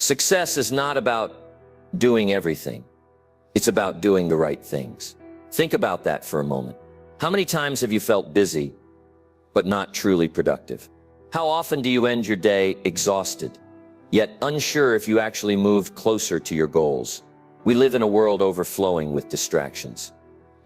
Success is not about doing everything. It's about doing the right things. Think about that for a moment. How many times have you felt busy, but not truly productive? How often do you end your day exhausted, yet unsure if you actually moved closer to your goals? We live in a world overflowing with distractions.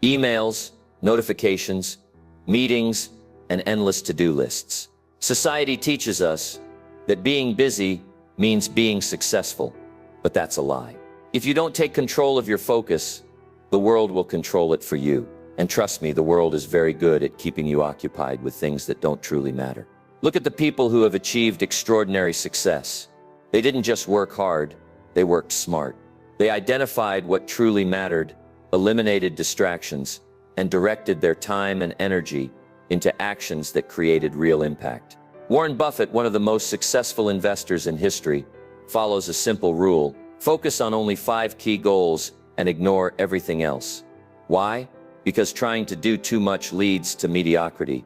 Emails, notifications, meetings, and endless to-do lists. Society teaches us that being busy means being successful, but that's a lie. If you don't take control of your focus, the world will control it for you. And trust me, the world is very good at keeping you occupied with things that don't truly matter. Look at the people who have achieved extraordinary success. They didn't just work hard, they worked smart. They identified what truly mattered, eliminated distractions, and directed their time and energy into actions that created real impact. Warren Buffett, one of the most successful investors in history, follows a simple rule: focus on only 5 key goals and ignore everything else. Why? Because trying to do too much leads to mediocrity,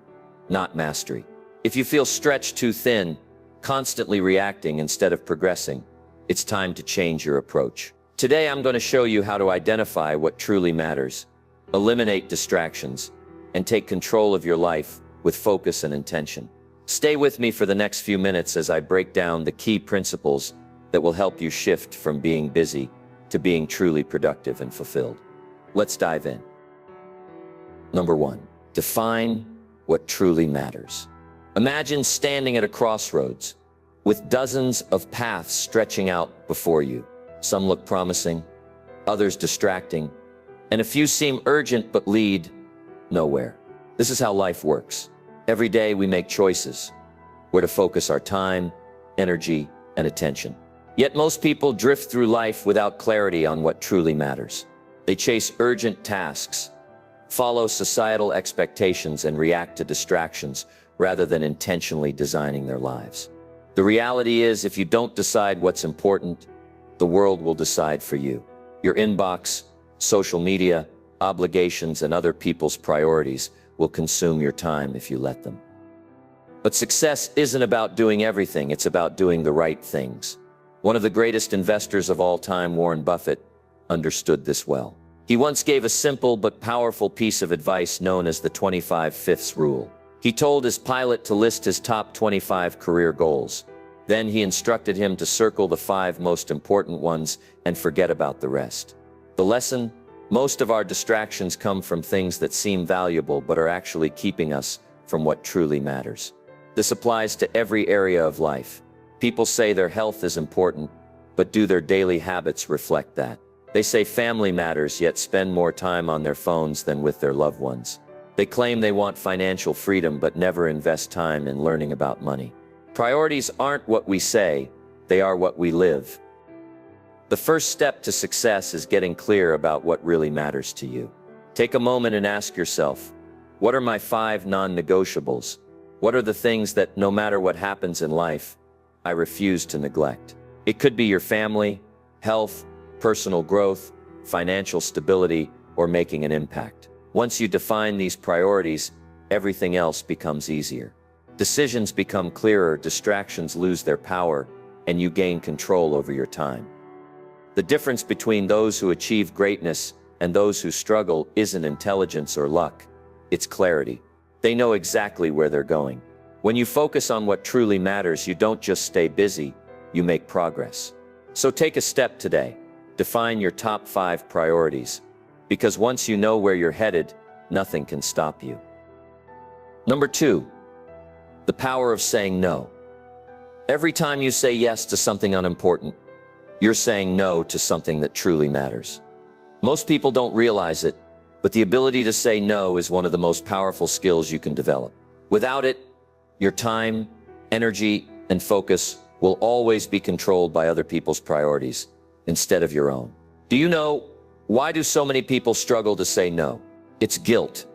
not mastery. If you feel stretched too thin, constantly reacting instead of progressing, it's time to change your approach. Today I'm going to show you how to identify what truly matters, eliminate distractions, and take control of your life with focus and intention. Stay with me for the next few minutes as I break down the key principles that will help you shift from being busy to being truly productive and fulfilled. Let's dive in. Number 1, define what truly matters. Imagine standing at a crossroads with dozens of paths stretching out before you. Some look promising, others distracting, and a few seem urgent but lead nowhere. This is how life works. Every day we make choices where to focus our time, energy, and attention. Yet most people drift through life without clarity on what truly matters. They chase urgent tasks, follow societal expectations, and react to distractions rather than intentionally designing their lives. The reality is, if you don't decide what's important, the world will decide for you. Your inbox, social media, obligations, and other people's priorities will consume your time if you let them. But success isn't about doing everything, it's about doing the right things. One of the greatest investors of all time, Warren Buffett, understood this well. He once gave a simple but powerful piece of advice known as the 25-5 rule. He told his pilot to list his top 25 career goals. Then he instructed him to circle the 5 most important ones and forget about the rest. The lesson: most of our distractions come from things that seem valuable but are actually keeping us from what truly matters. This applies to every area of life. People say their health is important, but do their daily habits reflect that? They say family matters, yet spend more time on their phones than with their loved ones. They claim they want financial freedom, but never invest time in learning about money. Priorities aren't what we say, they are what we live. The first step to success is getting clear about what really matters to you. Take a moment and ask yourself, what are my 5 non-negotiables? What are the things that, no matter what happens in life, I refuse to neglect? It could be your family, health, personal growth, financial stability, or making an impact. Once you define these priorities, everything else becomes easier. Decisions become clearer, distractions lose their power, and you gain control over your time. The difference between those who achieve greatness and those who struggle isn't intelligence or luck, it's clarity. They know exactly where they're going. When you focus on what truly matters, you don't just stay busy, you make progress. So take a step today. Define your top 5 priorities, because once you know where you're headed, nothing can stop you. Number 2, the power of saying no. Every time you say yes to something unimportant, you're saying no to something that truly matters. Most people don't realize it, but the ability to say no is one of the most powerful skills you can develop. Without it, your time, energy, and focus will always be controlled by other people's priorities instead of your own. Do you know, why do so many people struggle to say no? It's guilt.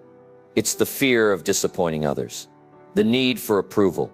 It's the fear of disappointing others. The need for approval.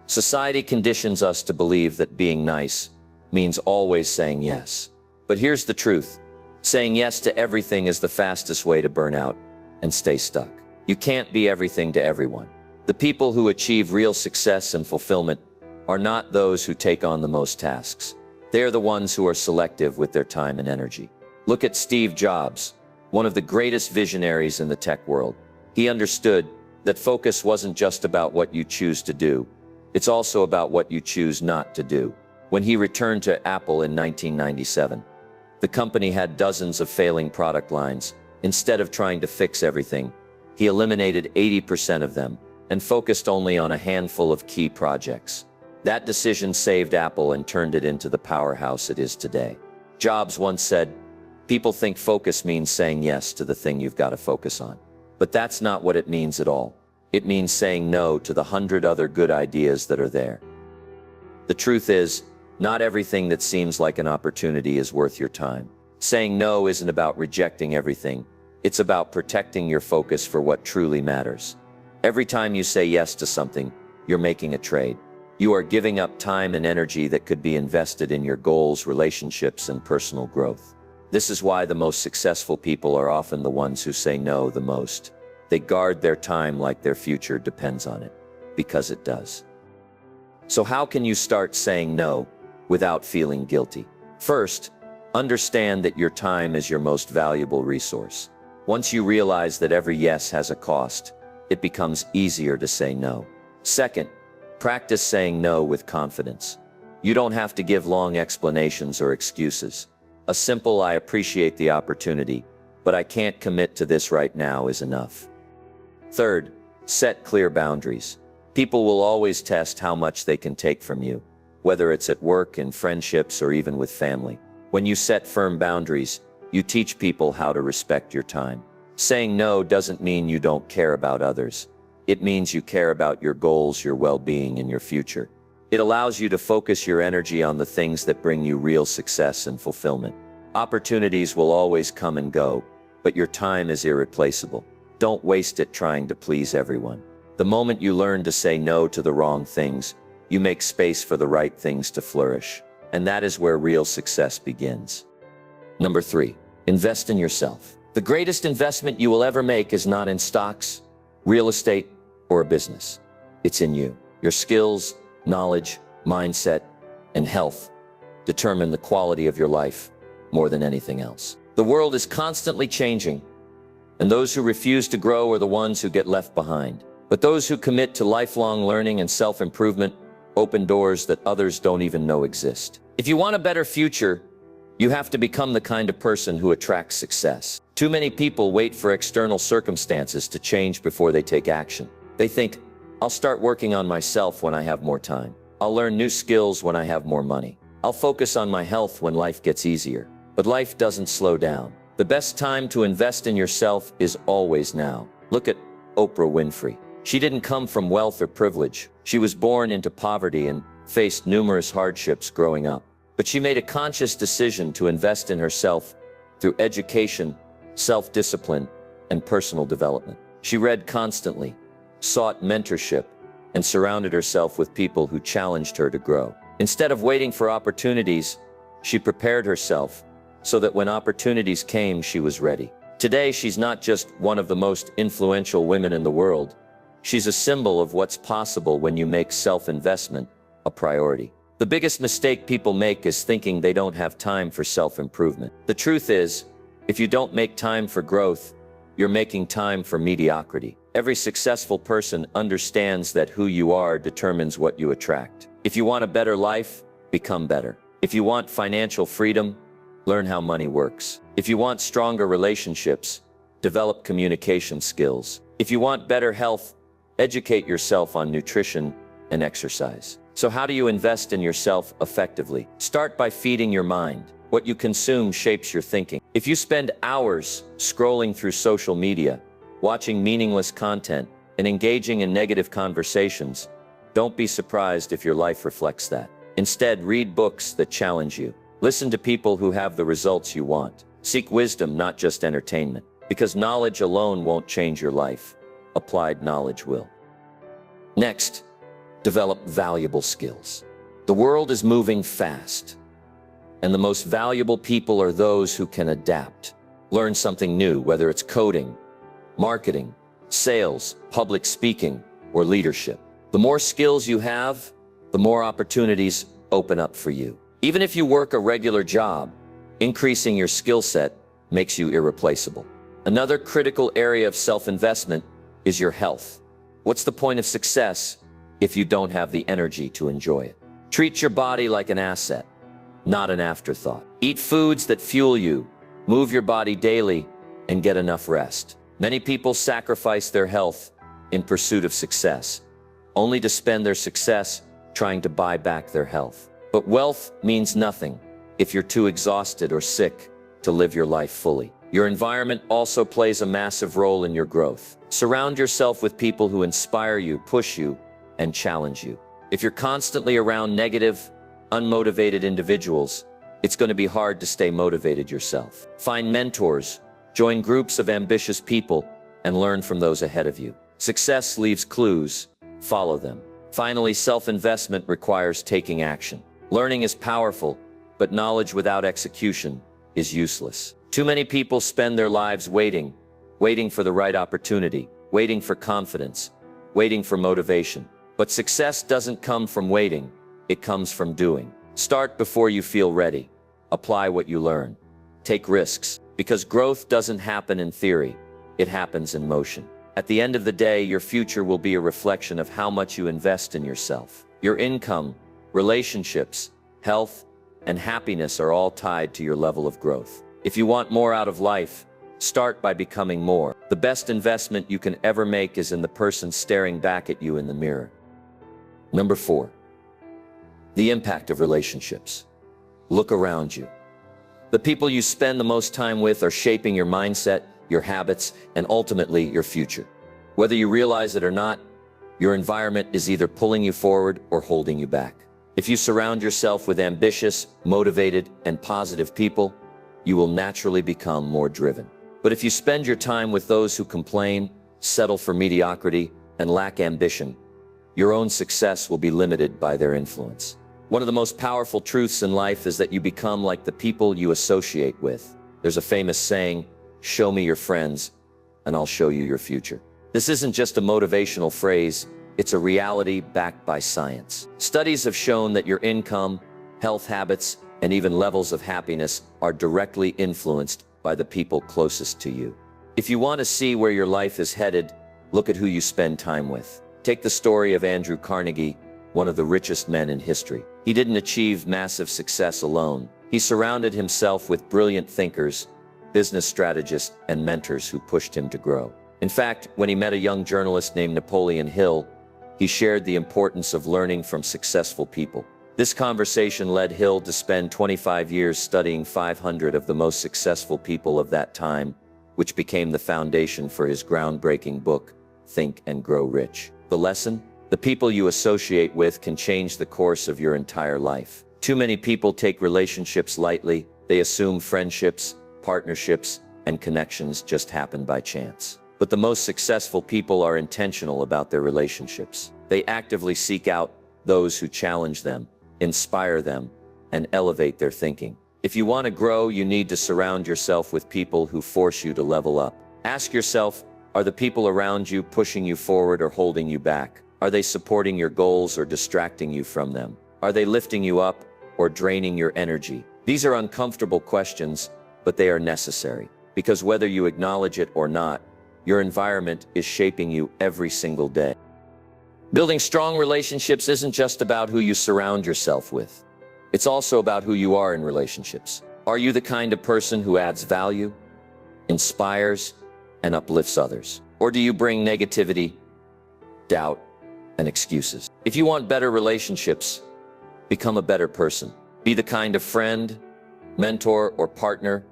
Society conditions us to believe that being nice means always saying yes. But here's the truth. Saying yes to everything is the fastest way to burn out and stay stuck. You can't be everything to everyone. The people who achieve real success and fulfillment are not those who take on the most tasks. They are the ones who are selective with their time and energy. Look at Steve Jobs, one of the greatest visionaries in the tech world. He understood that focus wasn't just about what you choose to do, it's also about what you choose not to do. When he returned to Apple in 1997, the company had dozens of failing product lines. Instead of trying to fix everything, he eliminated 80% of them and focused only on a handful of key projects. That decision saved Apple and turned it into the powerhouse it is today. Jobs once said, "People think focus means saying yes to the thing you've got to focus on. But that's not what it means at all. It means saying no to the 100 other good ideas that are there." The truth is, not everything that seems like an opportunity is worth your time. Saying no isn't about rejecting everything. It's about protecting your focus for what truly matters. Every time you say yes to something, you're making a trade. You are giving up time and energy that could be invested in your goals, relationships, and personal growth. This is why the most successful people are often the ones who say no the most. They guard their time like their future depends on it, because it does. So how can you start saying no without feeling guilty? First, understand that your time is your most valuable resource. Once you realize that every yes has a cost, it becomes easier to say no. Second, practice saying no with confidence. You don't have to give long explanations or excuses. A simple "I appreciate the opportunity, but I can't commit to this right now" is enough. Third, set clear boundaries. People will always test how much they can take from you, whether it's at work, in friendships, or even with family. When you set firm boundaries, you teach people how to respect your time. Saying no doesn't mean you don't care about others. It means you care about your goals, your well-being, and your future. It allows you to focus your energy on the things that bring you real success and fulfillment. Opportunities will always come and go, but your time is irreplaceable. Don't waste it trying to please everyone. The moment you learn to say no to the wrong things, you make space for the right things to flourish. And that is where real success begins. Number 3, invest in yourself. The greatest investment you will ever make is not in stocks, real estate, or a business. It's in you. Your skills, knowledge, mindset, and health determine the quality of your life more than anything else. The world is constantly changing, and those who refuse to grow are the ones who get left behind. But those who commit to lifelong learning and self-improvement open doors that others don't even know exist. If you want a better future, you have to become the kind of person who attracts success. Too many people wait for external circumstances to change before they take action. They think, "I'll start working on myself when I have more time. I'll learn new skills when I have more money. I'll focus on my health when life gets easier." But life doesn't slow down. The best time to invest in yourself is always now. Look at Oprah Winfrey. She didn't come from wealth or privilege. She was born into poverty and faced numerous hardships growing up. But she made a conscious decision to invest in herself through education, self-discipline, and personal development. She read constantly, sought mentorship, and surrounded herself with people who challenged her to grow. Instead of waiting for opportunities, she prepared herself so that when opportunities came, she was ready. Today, she's not just one of the most influential women in the world. She's a symbol of what's possible when you make self-investment a priority. The biggest mistake people make is thinking they don't have time for self-improvement. The truth is, if you don't make time for growth, you're making time for mediocrity. Every successful person understands that who you are determines what you attract. If you want a better life, become better. If you want financial freedom, learn how money works. If you want stronger relationships, develop communication skills. If you want better health, educate yourself on nutrition and exercise. So how do you invest in yourself effectively? Start by feeding your mind. What you consume shapes your thinking. If you spend hours scrolling through social media, watching meaningless content, and engaging in negative conversations, don't be surprised if your life reflects that. Instead, read books that challenge you. Listen to people who have the results you want. Seek wisdom, not just entertainment. Because knowledge alone won't change your life. Applied knowledge will. Next, develop valuable skills. The world is moving fast, and the most valuable people are those who can adapt. Learn something new, whether it's coding, marketing, sales, public speaking, or leadership. The more skills you have, the more opportunities open up for you. Even if you work a regular job, increasing your skill set makes you irreplaceable. Another critical area of self-investment is your health. What's the point of success if you don't have the energy to enjoy it? Treat your body like an asset, not an afterthought. Eat foods that fuel you, move your body daily, and get enough rest. Many people sacrifice their health in pursuit of success, only to spend their success trying to buy back their health. But wealth means nothing if you're too exhausted or sick to live your life fully. Your environment also plays a massive role in your growth. Surround yourself with people who inspire you, push you, and challenge you. If you're constantly around negative, unmotivated individuals, it's going to be hard to stay motivated yourself. Find mentors, join groups of ambitious people, and learn from those ahead of you. Success leaves clues, follow them. Finally, self-investment requires taking action. Learning is powerful, but knowledge without execution is useless. Too many people spend their lives waiting for the right opportunity, waiting for confidence, waiting for motivation. But success doesn't come from waiting, it comes from doing. Start before you feel ready. Apply what you learn. Take risks, because growth doesn't happen in theory, it happens in motion. At the end of the day, your future will be a reflection of how much you invest in yourself. Your income, relationships, health, and happiness are all tied to your level of growth. If you want more out of life, start by becoming more. The best investment you can ever make is in the person staring back at you in the mirror. Number 4, the impact of relationships. Look around you. The people you spend the most time with are shaping your mindset, your habits, and ultimately your future. Whether you realize it or not, your environment is either pulling you forward or holding you back. If you surround yourself with ambitious, motivated, and positive people, you will naturally become more driven. But if you spend your time with those who complain, settle for mediocrity, and lack ambition, your own success will be limited by their influence. One of the most powerful truths in life is that you become like the people you associate with. There's a famous saying, "Show me your friends, and I'll show you your future." This isn't just a motivational phrase, it's a reality backed by science. Studies have shown that your income, health habits, and even levels of happiness are directly influenced by the people closest to you. If you want to see where your life is headed, look at who you spend time with. Take the story of Andrew Carnegie, one of the richest men in history. He didn't achieve massive success alone. He surrounded himself with brilliant thinkers, business strategists, and mentors who pushed him to grow. In fact, when he met a young journalist named Napoleon Hill, he shared the importance of learning from successful people. This conversation led Hill to spend 25 years studying 500 of the most successful people of that time, which became the foundation for his groundbreaking book, Think and Grow Rich. The lesson? The people you associate with can change the course of your entire life. Too many people take relationships lightly. They assume friendships, partnerships, and connections just happen by chance. But the most successful people are intentional about their relationships. They actively seek out those who challenge them, inspire them, and elevate their thinking. If you want to grow, you need to surround yourself with people who force you to level up. Ask yourself, are the people around you pushing you forward or holding you back? Are they supporting your goals or distracting you from them? Are they lifting you up or draining your energy? These are uncomfortable questions, but they are necessary. Because whether you acknowledge it or not, your environment is shaping you every single day. Building strong relationships isn't just about who you surround yourself with. It's also about who you are in relationships. Are you the kind of person who adds value, inspires, and uplifts others? Or do you bring negativity, doubt, and excuses? If you want better relationships, become a better person. Be the kind of friend, mentor, or partner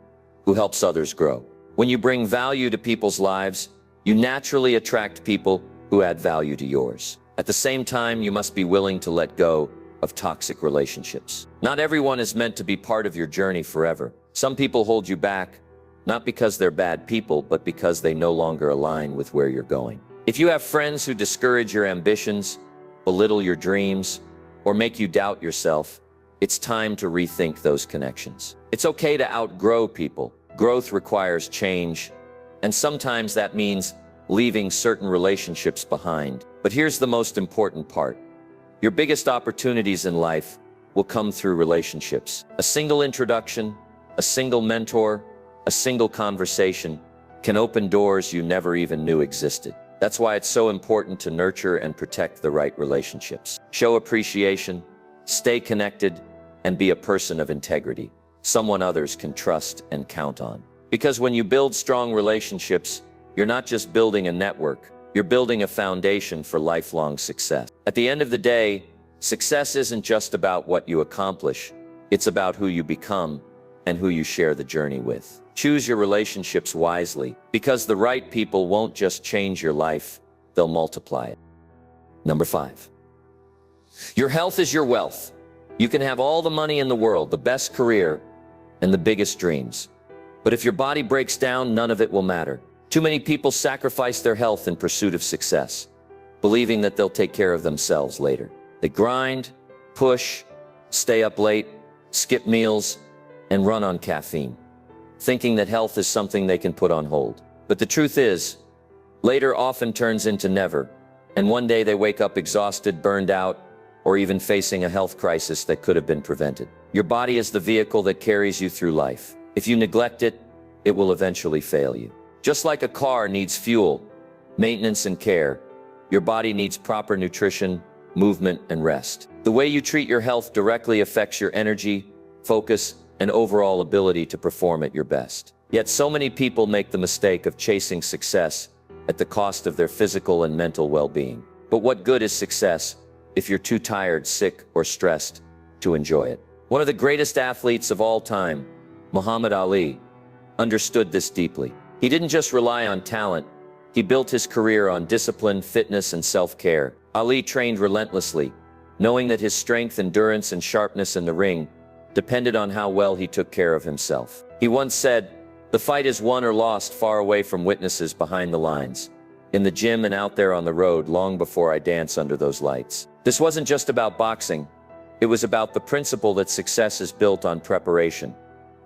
who helps others grow. When you bring value to people's lives, you naturally attract people who add value to yours. At the same time, you must be willing to let go of toxic relationships. Not everyone is meant to be part of your journey forever. Some people hold you back, not because they're bad people, but because they no longer align with where you're going. If you have friends who discourage your ambitions, belittle your dreams, or make you doubt yourself, it's time to rethink those connections. It's okay to outgrow people. Growth requires change, and sometimes that means leaving certain relationships behind. But here's the most important part. Your biggest opportunities in life will come through relationships. A single introduction, a single mentor, a single conversation can open doors you never even knew existed. That's why it's so important to nurture and protect the right relationships. Show appreciation, stay connected, and be a person of integrity, someone others can trust and count on. Because when you build strong relationships, you're not just building a network, you're building a foundation for lifelong success. At the end of the day, success isn't just about what you accomplish, it's about who you become and who you share the journey with. Choose your relationships wisely, because the right people won't just change your life, they'll multiply it. Number 5. Your health is your wealth. You can have all the money in the world, the best career, and the biggest dreams. But if your body breaks down, none of it will matter. Too many people sacrifice their health in pursuit of success, believing that they'll take care of themselves later. They grind, push, stay up late, skip meals, and run on caffeine, thinking that health is something they can put on hold. But the truth is, later often turns into never, and one day they wake up exhausted, burned out, or even facing a health crisis that could have been prevented. Your body is the vehicle that carries you through life. If you neglect it, it will eventually fail you. Just like a car needs fuel, maintenance, and care, your body needs proper nutrition, movement, and rest. The way you treat your health directly affects your energy, focus, and overall ability to perform at your best. Yet so many people make the mistake of chasing success at the cost of their physical and mental well-being. But what good is success if you're too tired, sick, or stressed to enjoy it? One of the greatest athletes of all time, Muhammad Ali, understood this deeply. He didn't just rely on talent, he built his career on discipline, fitness, and self-care. Ali trained relentlessly, knowing that his strength, endurance, and sharpness in the ring depended on how well he took care of himself. He once said, "The fight is won or lost far away from witnesses behind the lines, in the gym and out there on the road long before I dance under those lights." This wasn't just about boxing, it was about the principle that success is built on preparation,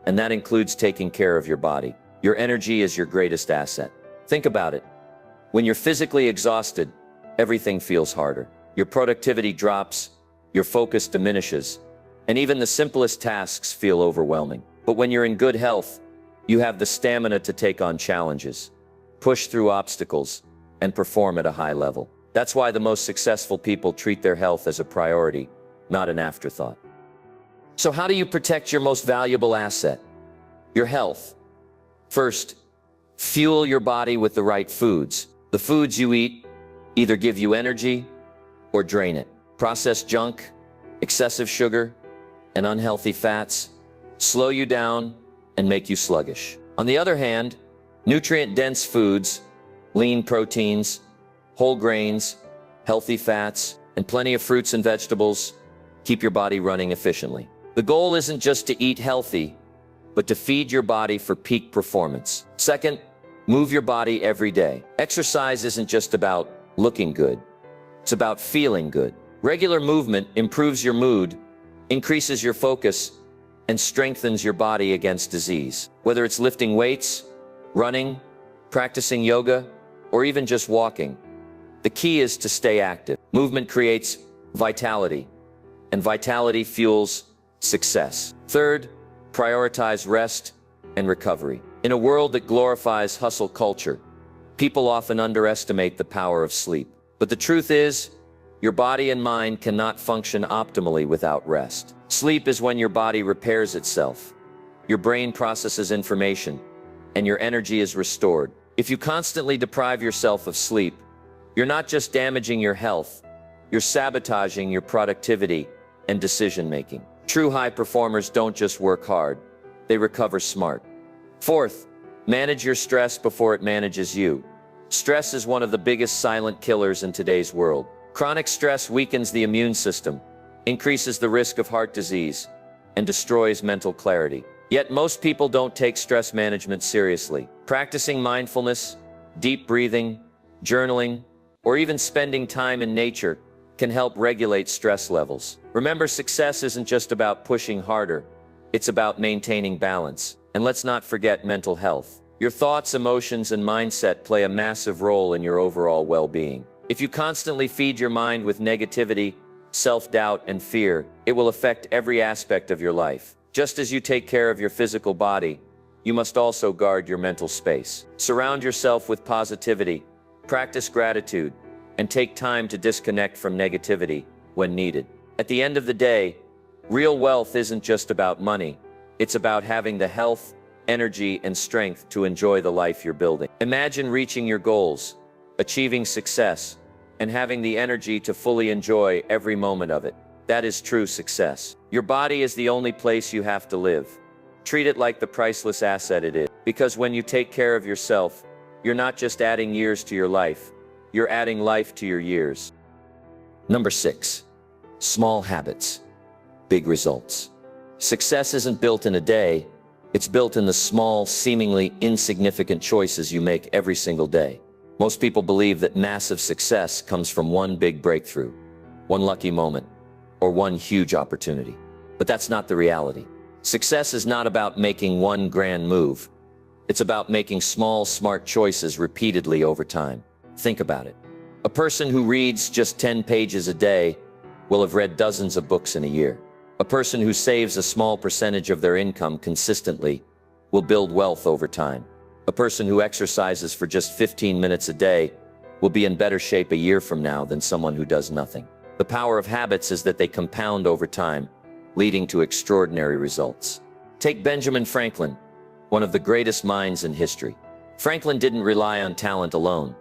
and that includes taking care of your body. Your energy is your greatest asset. Think about it. When you're physically exhausted, everything feels harder. Your productivity drops, your focus diminishes, and even the simplest tasks feel overwhelming. But when you're in good health, you have the stamina to take on challenges, push through obstacles, and perform at a high level. That's why the most successful people treat their health as a priority, not an afterthought. So how do you protect your most valuable asset? Your health. First, fuel your body with the right foods. The foods you eat either give you energy or drain it. Processed junk, excessive sugar, and unhealthy fats slow you down and make you sluggish. On the other hand, nutrient-dense foods, lean proteins, whole grains, healthy fats, and plenty of fruits and vegetables keep your body running efficiently. The goal isn't just to eat healthy, but to feed your body for peak performance. Second, move your body every day. Exercise isn't just about looking good, it's about feeling good. Regular movement improves your mood, increases your focus, and strengthens your body against disease. Whether it's lifting weights, running, practicing yoga, or even just walking, the key is to stay active. Movement creates vitality, and vitality fuels success. Third, prioritize rest and recovery. In a world that glorifies hustle culture, people often underestimate the power of sleep. But the truth is, your body and mind cannot function optimally without rest. Sleep is when your body repairs itself, your brain processes information, and your energy is restored. If you constantly deprive yourself of sleep, you're not just damaging your health, you're sabotaging your productivity and decision-making. True high performers don't just work hard, they recover smart. Fourth, manage your stress before it manages you. Stress is one of the biggest silent killers in today's world. Chronic stress weakens the immune system, increases the risk of heart disease, and destroys mental clarity. Yet most people don't take stress management seriously. Practicing mindfulness, deep breathing, journaling, or even spending time in nature can help regulate stress levels. Remember, success isn't just about pushing harder, it's about maintaining balance. And let's not forget mental health. Your thoughts, emotions, and mindset play a massive role in your overall well-being. If you constantly feed your mind with negativity, self-doubt, and fear, it will affect every aspect of your life. Just as you take care of your physical body, you must also guard your mental space. Surround yourself with positivity, practice gratitude, and take time to disconnect from negativity when needed. At the end of the day, real wealth isn't just about money. It's about having the health, energy, and strength to enjoy the life you're building. Imagine reaching your goals, achieving success, and having the energy to fully enjoy every moment of it. That is true success. Your body is the only place you have to live. Treat it like the priceless asset it is. Because when you take care of yourself, you're not just adding years to your life, you're adding life to your years. Number 6. Small habits, big results. Success isn't built in a day, it's built in the small, seemingly insignificant choices you make every single day. Most people believe that massive success comes from one big breakthrough, one lucky moment, or one huge opportunity. But that's not the reality. Success is not about making one grand move. It's about making small, smart choices repeatedly over time. Think about it. A person who reads just 10 pages a day will have read dozens of books in a year. A person who saves a small percentage of their income consistently will build wealth over time. A person who exercises for just 15 minutes a day will be in better shape a year from now than someone who does nothing. The power of habits is that they compound over time, leading to extraordinary results. Take Benjamin Franklin, one of the greatest minds in history. Franklin didn't rely on talent alone.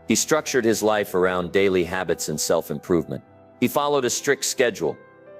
He structured his life around daily habits and self-improvement. He followed a strict schedule,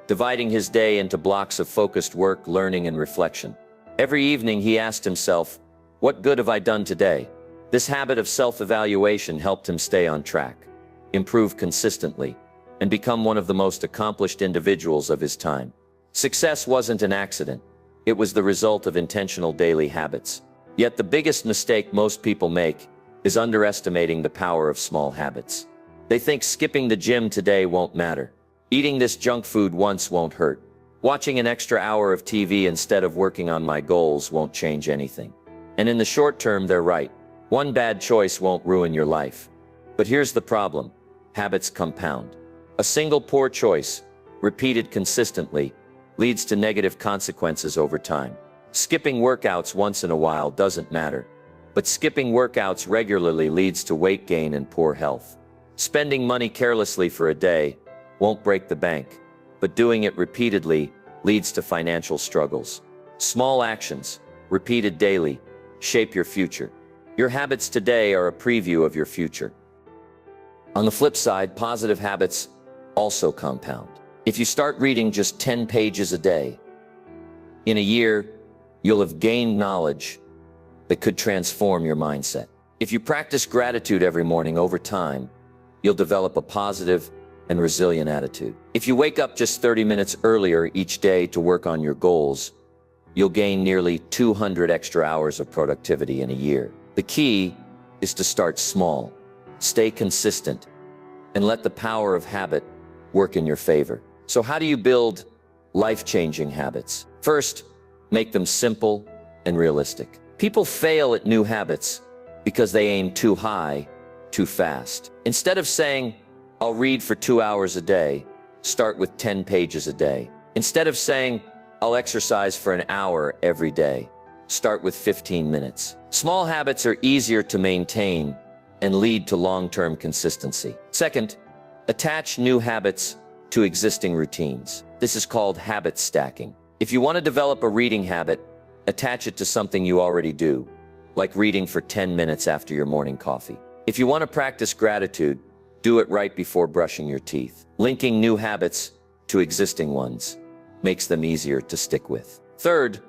dividing his day into blocks of focused work, learning, and reflection. Every evening he asked himself, "What good have I done today?" This habit of self-evaluation helped him stay on track, improve consistently, and become one of the most accomplished individuals of his time. Success wasn't an accident. It was the result of intentional daily habits. Yet the biggest mistake most people make is underestimating the power of small habits. They think skipping the gym today won't matter. Eating this junk food once won't hurt. Watching an extra hour of TV instead of working on my goals won't change anything. And in the short term, they're right. One bad choice won't ruin your life. But here's the problem. Habits compound. A single poor choice, repeated consistently, leads to negative consequences over time. Skipping workouts once in a while doesn't matter. But skipping workouts regularly leads to weight gain and poor health. Spending money carelessly for a day won't break the bank, but doing it repeatedly leads to financial struggles. Small actions, repeated daily, shape your future. Your habits today are a preview of your future. On the flip side, positive habits also compound. If you start reading just 10 pages a day, in a year, you'll have gained knowledge that could transform your mindset. If you practice gratitude every morning, over time, you'll develop a positive and resilient attitude. If you wake up just 30 minutes earlier each day to work on your goals, you'll gain nearly 200 extra hours of productivity in a year. The key is to start small, stay consistent, and let the power of habit work in your favor. So how do you build life-changing habits? First, make them simple and realistic. People fail at new habits because they aim too high, too fast. Instead of saying, "I'll read for 2 hours a day," start with 10 pages a day. Instead of saying, "I'll exercise for an hour every day," start with 15 minutes. Small habits are easier to maintain and lead to long-term consistency. Second, attach new habits to existing routines. This is called habit stacking. If you want to develop a reading habit, attach it to something you already do, like reading for 10 minutes after your morning coffee. If you want to practice gratitude, do it right before brushing your teeth. Linking new habits to existing ones makes them easier to stick with. Third,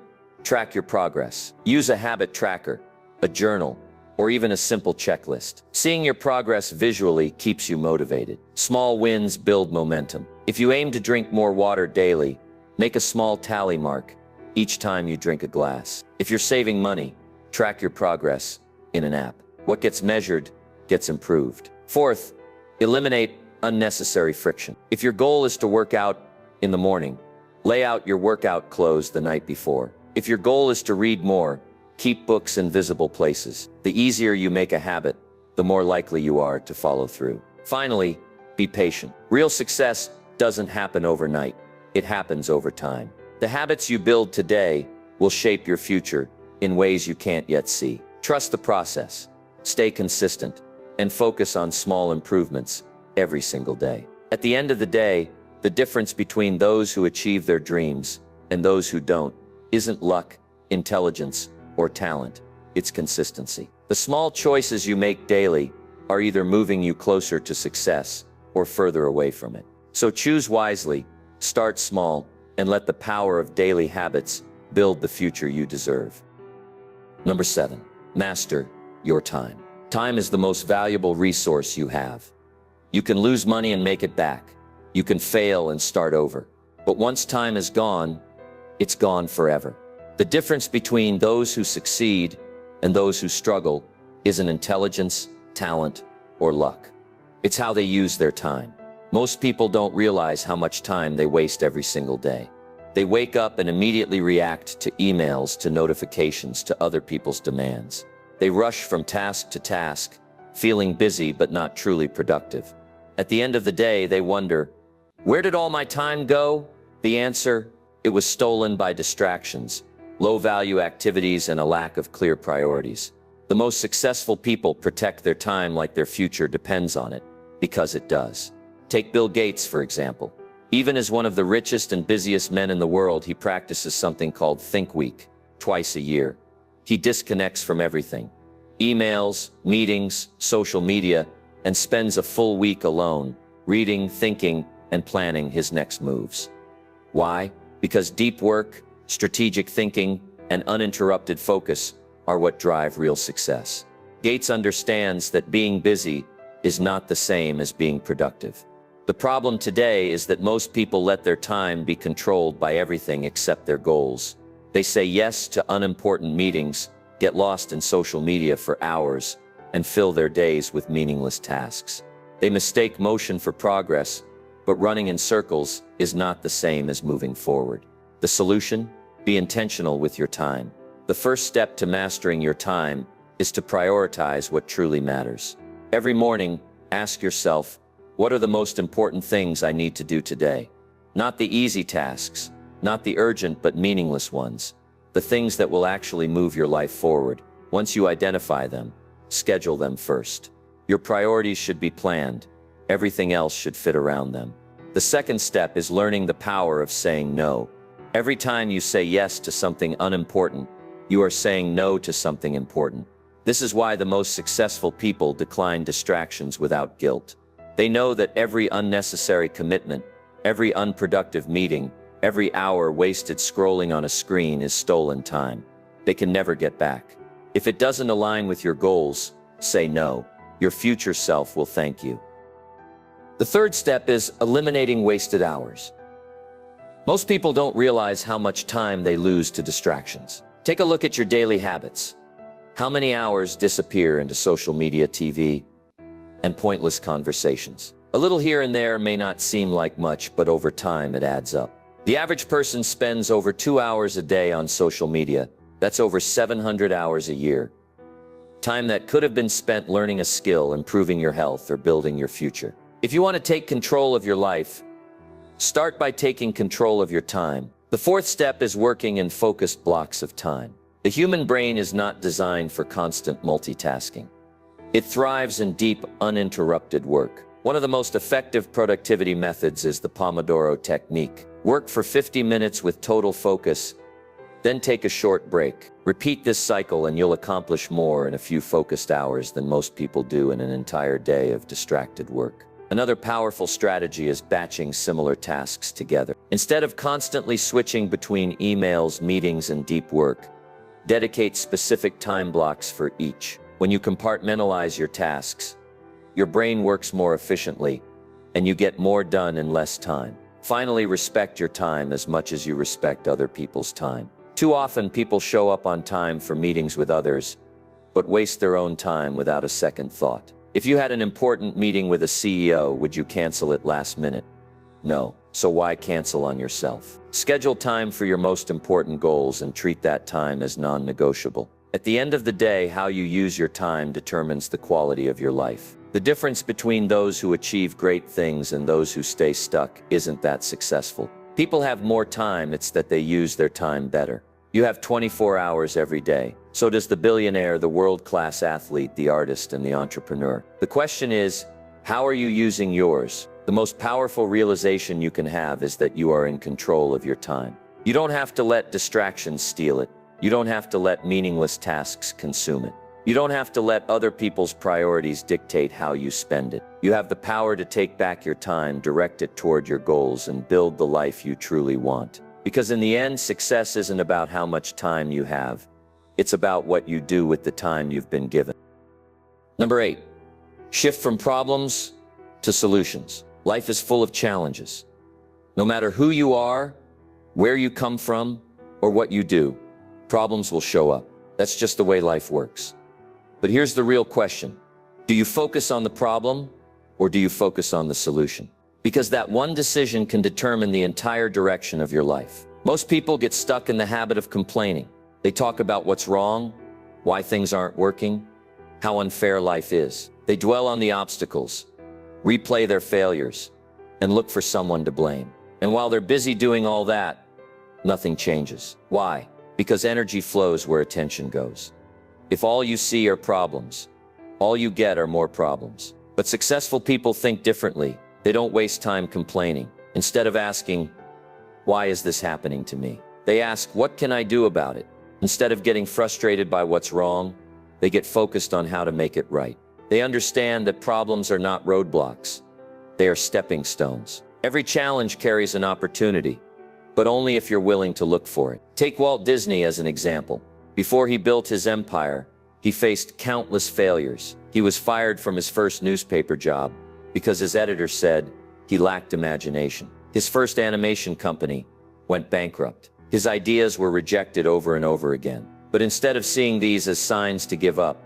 track your progress. Use a habit tracker, a journal, or even a simple checklist. Seeing your progress visually keeps you motivated. Small wins build momentum. If you aim to drink more water daily, make a small tally mark each time you drink a glass. If you're saving money, track your progress in an app. What gets measured gets improved. Fourth, eliminate unnecessary friction. If your goal is to work out in the morning, lay out your workout clothes the night before. If your goal is to read more, keep books in visible places. The easier you make a habit, the more likely you are to follow through. Finally, be patient. Real success doesn't happen overnight. It happens over time. The habits you build today will shape your future in ways you can't yet see. Trust the process, stay consistent, and focus on small improvements every single day. At the end of the day, the difference between those who achieve their dreams and those who don't isn't luck, intelligence, or talent. It's consistency. The small choices you make daily are either moving you closer to success or further away from it. So choose wisely, start small, and let the power of daily habits build the future you deserve. Number 7, master your time. Time is the most valuable resource you have. You can lose money and make it back. You can fail and start over. But once time is gone, it's gone forever. The difference between those who succeed and those who struggle isn't intelligence, talent, or luck. It's how they use their time. Most people don't realize how much time they waste every single day. They wake up and immediately react to emails, to notifications, to other people's demands. They rush from task to task, feeling busy but not truly productive. At the end of the day, they wonder, where did all my time go? The answer, it was stolen by distractions, low-value activities, and a lack of clear priorities. The most successful people protect their time like their future depends on it, because it does. Take Bill Gates, for example. Even as one of the richest and busiest men in the world, he practices something called Think Week, twice a year. He disconnects from everything, emails, meetings, social media, and spends a full week alone, reading, thinking, and planning his next moves. Why? Because deep work, strategic thinking, and uninterrupted focus are what drive real success. Gates understands that being busy is not the same as being productive. The problem today is that most people let their time be controlled by everything except their goals. They say yes to unimportant meetings, get lost in social media for hours, and fill their days with meaningless tasks. They mistake motion for progress, but running in circles is not the same as moving forward. The solution? Be intentional with your time. The first step to mastering your time is to prioritize what truly matters. Every morning, ask yourself, what are the most important things I need to do today? Not the easy tasks, not the urgent but meaningless ones. The things that will actually move your life forward. Once you identify them, schedule them first. Your priorities should be planned. Everything else should fit around them. The second step is learning the power of saying no. Every time you say yes to something unimportant, you are saying no to something important. This is why the most successful people decline distractions without guilt. They know that every unnecessary commitment, every unproductive meeting, every hour wasted scrolling on a screen is stolen time. They can never get back. If it doesn't align with your goals, say no. Your future self will thank you. The third step is eliminating wasted hours. Most people don't realize how much time they lose to distractions. Take a look at your daily habits. How many hours disappear into social media, TV, and pointless conversations? A little here and there may not seem like much, but over time it adds up. The average person spends over 2 hours a day on social media. That's over 700 hours a year. Time that could have been spent learning a skill, improving your health, or building your future. If you want to take control of your life, start by taking control of your time. The fourth step is working in focused blocks of time. The human brain is not designed for constant multitasking. It thrives in deep, uninterrupted work. One of the most effective productivity methods is the Pomodoro technique. Work for 50 minutes with total focus, then take a short break. Repeat this cycle and you'll accomplish more in a few focused hours than most people do in an entire day of distracted work. Another powerful strategy is batching similar tasks together. Instead of constantly switching between emails, meetings, and deep work, dedicate specific time blocks for each. When you compartmentalize your tasks, your brain works more efficiently, and you get more done in less time. Finally, respect your time as much as you respect other people's time. Too often, people show up on time for meetings with others, but waste their own time without a second thought. If you had an important meeting with a CEO, would you cancel it last minute? No. So why cancel on yourself? Schedule time for your most important goals and treat that time as non-negotiable. At the end of the day, how you use your time determines the quality of your life. The difference between those who achieve great things and those who stay stuck isn't that successful. People have more time, it's that they use their time better. You have 24 hours every day. So does the billionaire, the world-class athlete, the artist, and the entrepreneur. The question is, how are you using yours? The most powerful realization you can have is that you are in control of your time. You don't have to let distractions steal it. You don't have to let meaningless tasks consume it. You don't have to let other people's priorities dictate how you spend it. You have the power to take back your time, direct it toward your goals, and build the life you truly want. Because in the end, success isn't about how much time you have. It's about what you do with the time you've been given. Number 8, shift from problems to solutions. Life is full of challenges. No matter who you are, where you come from, or what you do, problems will show up. That's just the way life works. But here's the real question. Do you focus on the problem, or do you focus on the solution? Because that one decision can determine the entire direction of your life. Most people get stuck in the habit of complaining. They talk about what's wrong, why things aren't working, how unfair life is. They dwell on the obstacles, replay their failures, and look for someone to blame. And while they're busy doing all that, nothing changes. Why? Because energy flows where attention goes. If all you see are problems, all you get are more problems. But successful people think differently. They don't waste time complaining. Instead of asking, why is this happening to me? They ask, what can I do about it? Instead of getting frustrated by what's wrong, they get focused on how to make it right. They understand that problems are not roadblocks. They are stepping stones. Every challenge carries an opportunity, but only if you're willing to look for it. Take Walt Disney as an example. Before he built his empire, he faced countless failures. He was fired from his first newspaper job because his editor said he lacked imagination. His first animation company went bankrupt. His ideas were rejected over and over again. But instead of seeing these as signs to give up,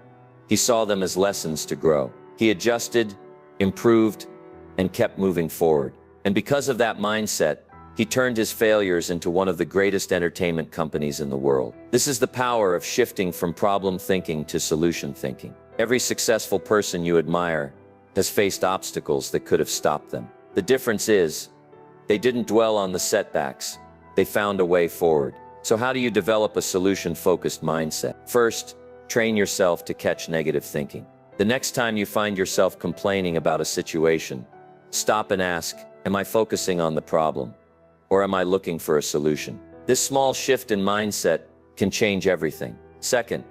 he saw them as lessons to grow. He adjusted, improved, and kept moving forward. And because of that mindset, he turned his failures into one of the greatest entertainment companies in the world. This is the power of shifting from problem thinking to solution thinking. Every successful person you admire has faced obstacles that could have stopped them. The difference is, they didn't dwell on the setbacks. They found a way forward. So how do you develop a solution-focused mindset? First, train yourself to catch negative thinking. The next time you find yourself complaining about a situation, stop and ask, am I focusing on the problem? Or am I looking for a solution? This small shift in mindset can change everything. Second,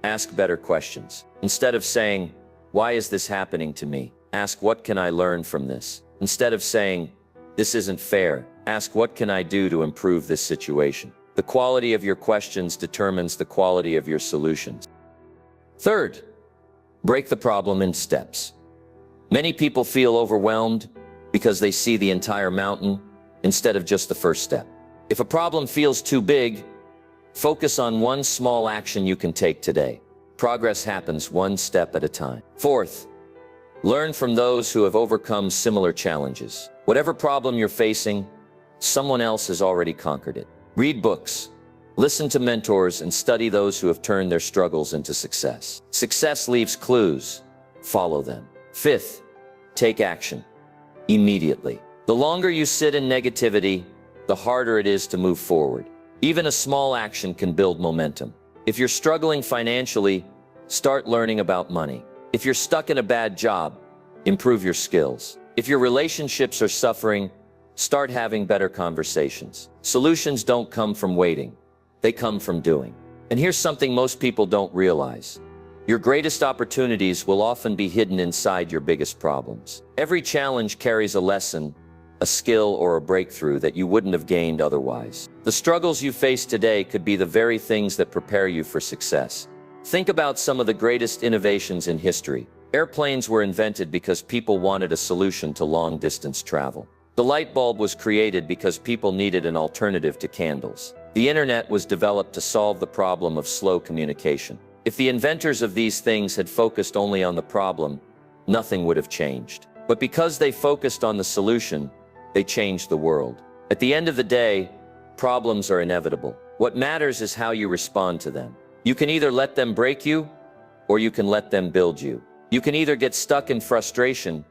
ask better questions. Instead of saying, why is this happening to me? Ask, what can I learn from this? Instead of saying, this isn't fair, ask, what can I do to improve this situation? The quality of your questions determines the quality of your solutions. Third, break the problem in steps. Many people feel overwhelmed because they see the entire mountain instead of just the first step. If a problem feels too big, focus on one small action you can take today. Progress happens one step at a time. Fourth, learn from those who have overcome similar challenges. Whatever problem you're facing, someone else has already conquered it. Read books, listen to mentors, and study those who have turned their struggles into success. Success leaves clues. Follow them. Fifth, take action immediately. The longer you sit in negativity, the harder it is to move forward. Even a small action can build momentum. If you're struggling financially, start learning about money. If you're stuck in a bad job, improve your skills. If your relationships are suffering, start having better conversations. Solutions don't come from waiting. They come from doing. And here's something most people don't realize. Your greatest opportunities will often be hidden inside your biggest problems. Every challenge carries a lesson, a skill, or a breakthrough that you wouldn't have gained otherwise. The struggles you face today could be the very things that prepare you for success. Think about some of the greatest innovations in history. Airplanes were invented because people wanted a solution to long-distance travel. The light bulb was created because people needed an alternative to candles. The internet was developed to solve the problem of slow communication. If the inventors of these things had focused only on the problem, nothing would have changed. But because they focused on the solution, they changed the world. At the end of the day, problems are inevitable. What matters is how you respond to them. You can either let them break you, or you can let them build you. You can either get stuck in frustration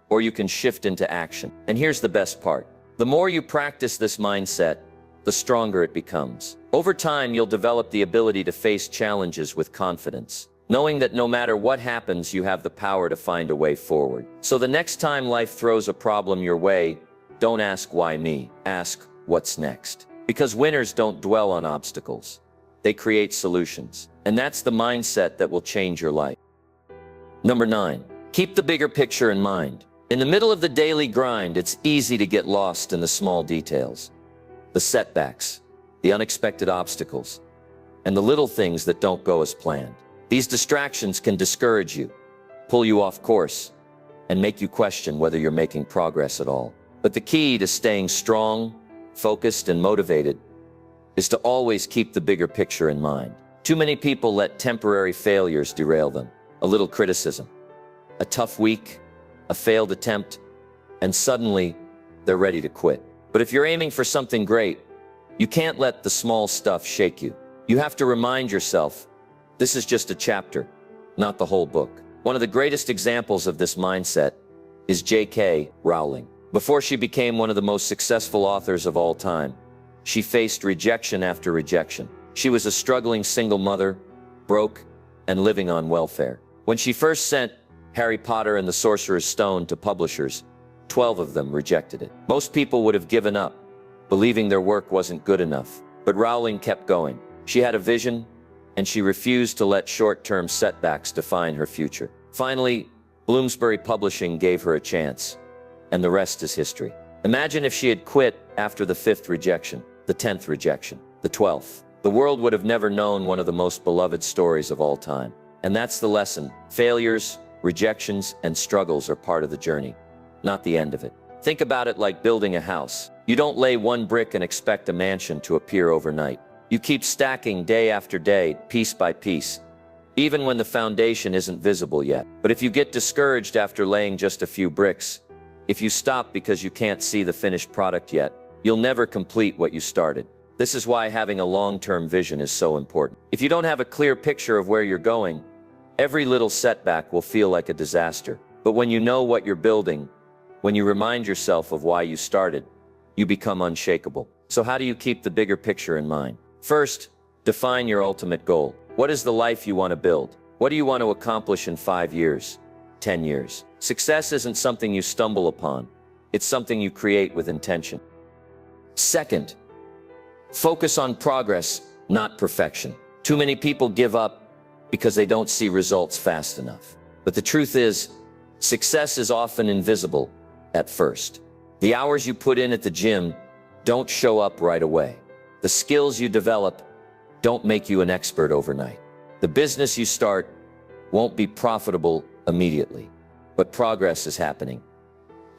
or you can shift into action. And here's the best part. The more you practice this mindset, the stronger it becomes. Over time, you'll develop the ability to face challenges with confidence, knowing that no matter what happens, you have the power to find a way forward. So the next time life throws a problem your way, don't ask why me, ask what's next. Because winners don't dwell on obstacles. They create solutions. And that's the mindset that will change your life. Number 9, keep the bigger picture in mind. In the middle of the daily grind, it's easy to get lost in the small details. The setbacks, the unexpected obstacles, and the little things that don't go as planned. These distractions can discourage you, pull you off course, and make you question whether you're making progress at all. But the key to staying strong, focused, and motivated is to always keep the bigger picture in mind. Too many people let temporary failures derail them. A little criticism, a tough week, a failed attempt, and suddenly they're ready to quit. But if you're aiming for something great, you can't let the small stuff shake you. You have to remind yourself, this is just a chapter, not the whole book. One of the greatest examples of this mindset is J.K. Rowling. Before she became one of the most successful authors of all time, she faced rejection after rejection. She was a struggling single mother, broke, and living on welfare. When she first sent Harry Potter and the Sorcerer's Stone to publishers, 12 of them rejected it. Most people would have given up, believing their work wasn't good enough. But Rowling kept going. She had a vision, and she refused to let short-term setbacks define her future. Finally, Bloomsbury Publishing gave her a chance, and the rest is history. Imagine if she had quit after the 5th rejection, the 10th rejection, the 12th. The world would have never known one of the most beloved stories of all time. And that's the lesson. Failures, rejections, and struggles are part of the journey, not the end of it. Think about it like building a house. You don't lay one brick and expect a mansion to appear overnight. You keep stacking day after day, piece by piece, even when the foundation isn't visible yet. But if you get discouraged after laying just a few bricks, if you stop because you can't see the finished product yet, you'll never complete what you started. This is why having a long-term vision is so important. If you don't have a clear picture of where you're going, every little setback will feel like a disaster. But when you know what you're building, when you remind yourself of why you started, you become unshakable. So how do you keep the bigger picture in mind? First, define your ultimate goal. What is the life you want to build? What do you want to accomplish in 5 years, 10 years? Success isn't something you stumble upon. It's something you create with intention. Second, focus on progress, not perfection. Too many people give up because they don't see results fast enough. But the truth is, success is often invisible at first. The hours you put in at the gym don't show up right away. The skills you develop don't make you an expert overnight. The business you start won't be profitable immediately, but progress is happening,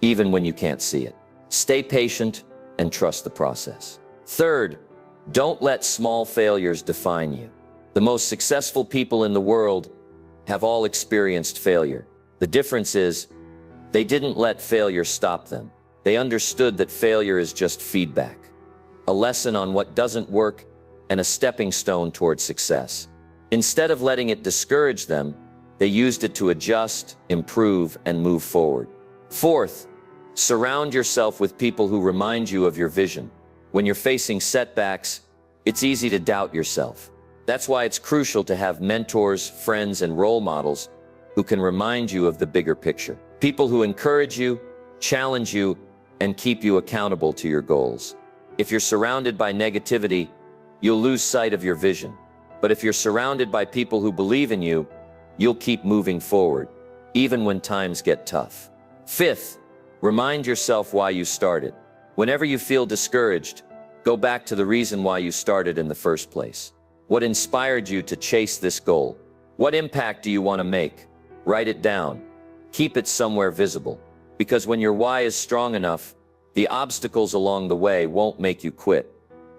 even when you can't see it. Stay patient and trust the process. Third, don't let small failures define you. The most successful people in the world have all experienced failure. The difference is, they didn't let failure stop them. They understood that failure is just feedback, a lesson on what doesn't work and a stepping stone toward success. Instead of letting it discourage them, they used it to adjust, improve, and move forward. Fourth, surround yourself with people who remind you of your vision. When you're facing setbacks, it's easy to doubt yourself. That's why it's crucial to have mentors, friends, and role models who can remind you of the bigger picture. People who encourage you, challenge you, and keep you accountable to your goals. If you're surrounded by negativity, you'll lose sight of your vision. But if you're surrounded by people who believe in you, you'll keep moving forward, even when times get tough. Fifth, remind yourself why you started. Whenever you feel discouraged, go back to the reason why you started in the first place. What inspired you to chase this goal? What impact do you want to make? Write it down. Keep it somewhere visible. Because when your why is strong enough, the obstacles along the way won't make you quit.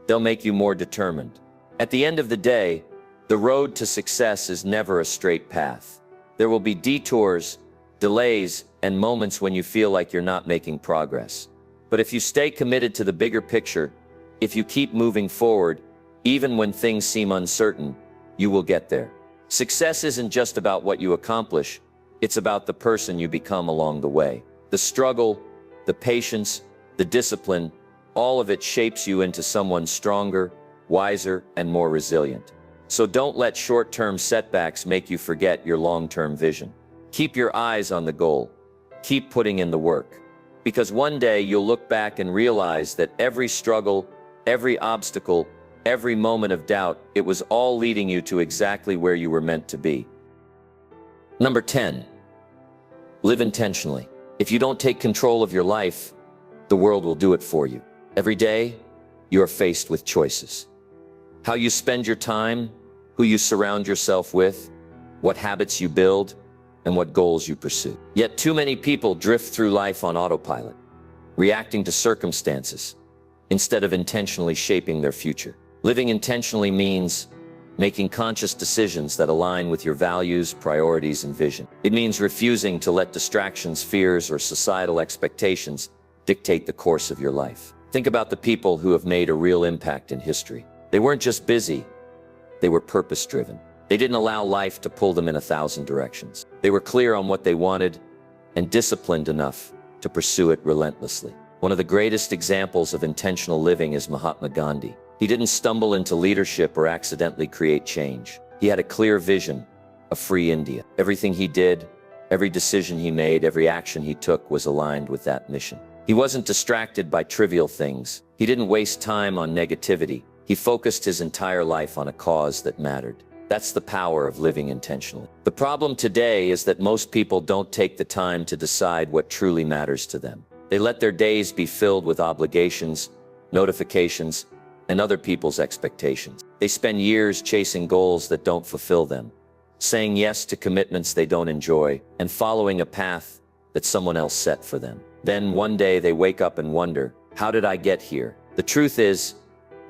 They'll make you more determined. At the end of the day, the road to success is never a straight path. There will be detours, delays, and moments when you feel like you're not making progress. But if you stay committed to the bigger picture, if you keep moving forward, even when things seem uncertain, you will get there. Success isn't just about what you accomplish, It's about the person you become along the way. The struggle, the patience, the discipline, all of it shapes you into someone stronger, wiser, and more resilient. So don't let short-term setbacks make you forget your long-term vision. Keep your eyes on the goal. Keep putting in the work. Because one day you'll look back and realize that every struggle, every obstacle, every moment of doubt, it was all leading you to exactly where you were meant to be. Number 10, live intentionally. If you don't take control of your life, the world will do it for you. Every day, you are faced with choices. How you spend your time, who you surround yourself with, what habits you build, and what goals you pursue. Yet too many people drift through life on autopilot, reacting to circumstances, instead of intentionally shaping their future. Living intentionally means making conscious decisions that align with your values, priorities, and vision. It means refusing to let distractions, fears, or societal expectations dictate the course of your life. Think about the people who have made a real impact in history. They weren't just busy, they were purpose-driven. They didn't allow life to pull them in 1,000 directions. They were clear on what they wanted and disciplined enough to pursue it relentlessly. One of the greatest examples of intentional living is Mahatma Gandhi. He didn't stumble into leadership or accidentally create change. He had a clear vision, a free India. Everything he did, every decision he made, every action he took was aligned with that mission. He wasn't distracted by trivial things. He didn't waste time on negativity. He focused his entire life on a cause that mattered. That's the power of living intentionally. The problem today is that most people don't take the time to decide what truly matters to them. They let their days be filled with obligations, notifications, and other people's expectations. They spend years chasing goals that don't fulfill them, saying yes to commitments they don't enjoy, and following a path that someone else set for them. Then one day they wake up and wonder, how did I get here? The truth is,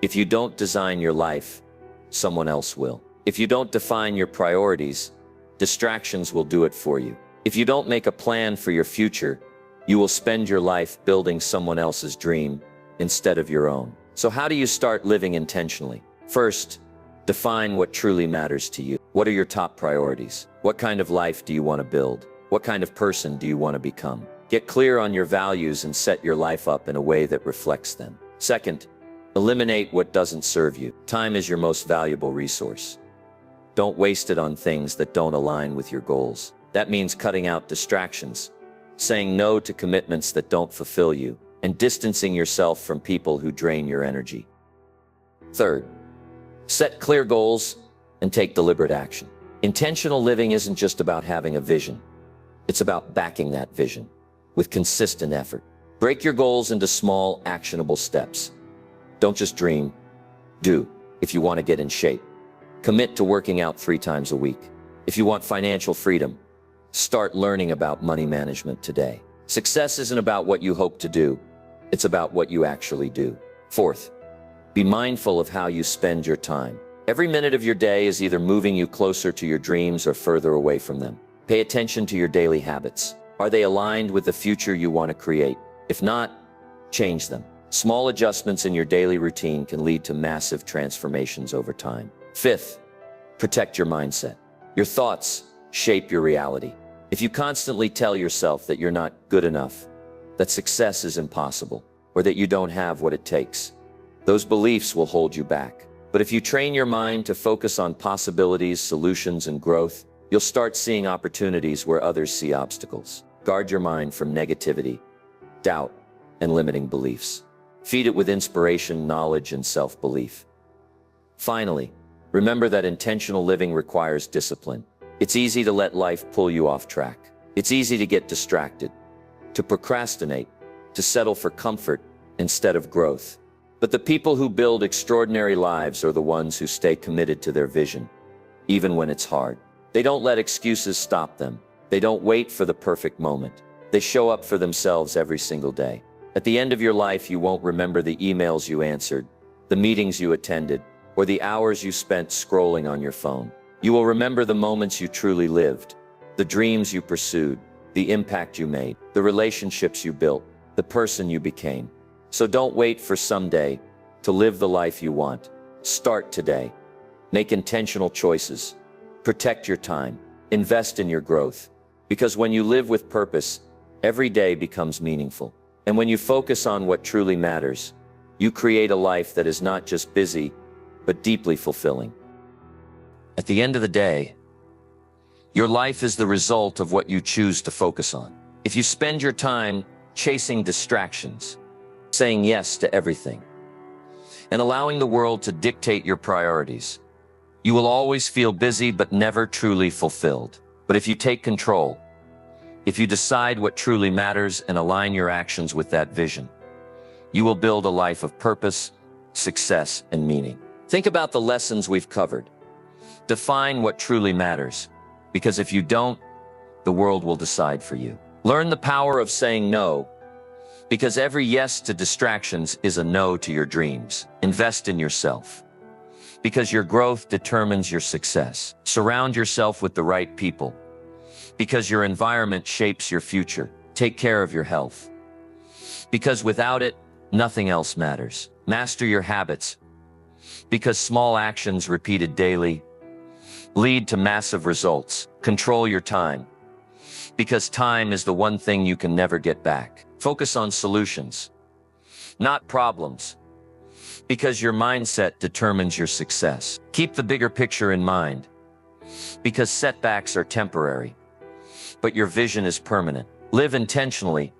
if you don't design your life, someone else will. If you don't define your priorities, distractions will do it for you. If you don't make a plan for your future, you will spend your life building someone else's dream instead of your own. So how do you start living intentionally? First, define what truly matters to you. What are your top priorities? What kind of life do you want to build? What kind of person do you want to become? Get clear on your values and set your life up in a way that reflects them. Second, eliminate what doesn't serve you. Time is your most valuable resource. Don't waste it on things that don't align with your goals. That means cutting out distractions, saying no to commitments that don't fulfill you, and distancing yourself from people who drain your energy. Third, set clear goals and take deliberate action. Intentional living isn't just about having a vision. It's about backing that vision with consistent effort. Break your goals into small, actionable steps. Don't just dream, do. If you want to get in shape, commit to working out 3 times a week. If you want financial freedom, start learning about money management today. Success isn't about what you hope to do, it's about what you actually do. Fourth, be mindful of how you spend your time. Every minute of your day is either moving you closer to your dreams or further away from them. Pay attention to your daily habits. Are they aligned with the future you want to create? If not, change them. Small adjustments in your daily routine can lead to massive transformations over time. Fifth, protect your mindset. Your thoughts shape your reality. If you constantly tell yourself that you're not good enough, that success is impossible, or that you don't have what it takes, those beliefs will hold you back. But if you train your mind to focus on possibilities, solutions, and growth, you'll start seeing opportunities where others see obstacles. Guard your mind from negativity, doubt, and limiting beliefs. Feed it with inspiration, knowledge, and self-belief. Finally, remember that intentional living requires discipline. It's easy to let life pull you off track. It's easy to get distracted, to procrastinate, to settle for comfort instead of growth. But the people who build extraordinary lives are the ones who stay committed to their vision, even when it's hard. They don't let excuses stop them. They don't wait for the perfect moment. They show up for themselves every single day. At the end of your life, you won't remember the emails you answered, the meetings you attended, or the hours you spent scrolling on your phone. You will remember the moments you truly lived, the dreams you pursued, the impact you made, the relationships you built, the person you became. So don't wait for someday to live the life you want. Start today. Make intentional choices. Protect your time. Invest in your growth. Because when you live with purpose, every day becomes meaningful. And when you focus on what truly matters, you create a life that is not just busy, but deeply fulfilling. At the end of the day, your life is the result of what you choose to focus on. If you spend your time chasing distractions, saying yes to everything, and allowing the world to dictate your priorities, you will always feel busy but never truly fulfilled. But if you take control, if you decide what truly matters and align your actions with that vision, you will build a life of purpose, success, and meaning. Think about the lessons we've covered. Define what truly matters, because if you don't, the world will decide for you. Learn the power of saying no, because every yes to distractions is a no to your dreams. Invest in yourself, because your growth determines your success. Surround yourself with the right people, because your environment shapes your future. Take care of your health, because without it, nothing else matters. Master your habits, because small actions repeated daily lead to massive results. Control your time, because time is the one thing you can never get back. Focus on solutions, not problems, because your mindset determines your success. Keep the bigger picture in mind, because setbacks are temporary, but your vision is permanent. Live intentionally,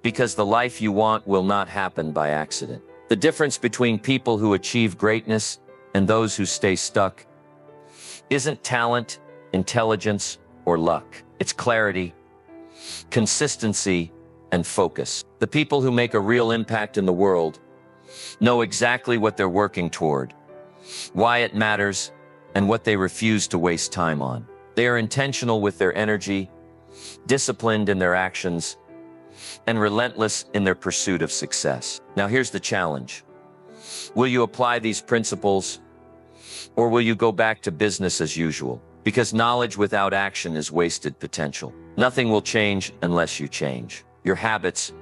because the life you want will not happen by accident. The difference between people who achieve greatness and those who stay stuck isn't talent, intelligence, or luck. It's clarity, consistency, and focus. The people who make a real impact in the world know exactly what they're working toward, why it matters, and what they refuse to waste time on. They are intentional with their energy, disciplined in their actions, and relentless in their pursuit of success. Now here's the challenge. Will you apply these principles, or will you go back to business as usual? Because knowledge without action is wasted potential. Nothing will change unless you change. Your habits,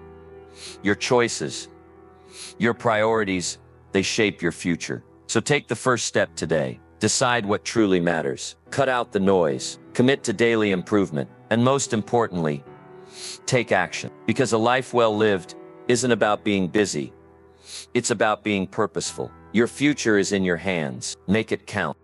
your choices, your priorities, they shape your future. So take the first step today. Decide what truly matters. Cut out the noise. Commit to daily improvement. And most importantly, take action. Because a life well lived isn't about being busy. It's about being purposeful. Your future is in your hands. Make it count.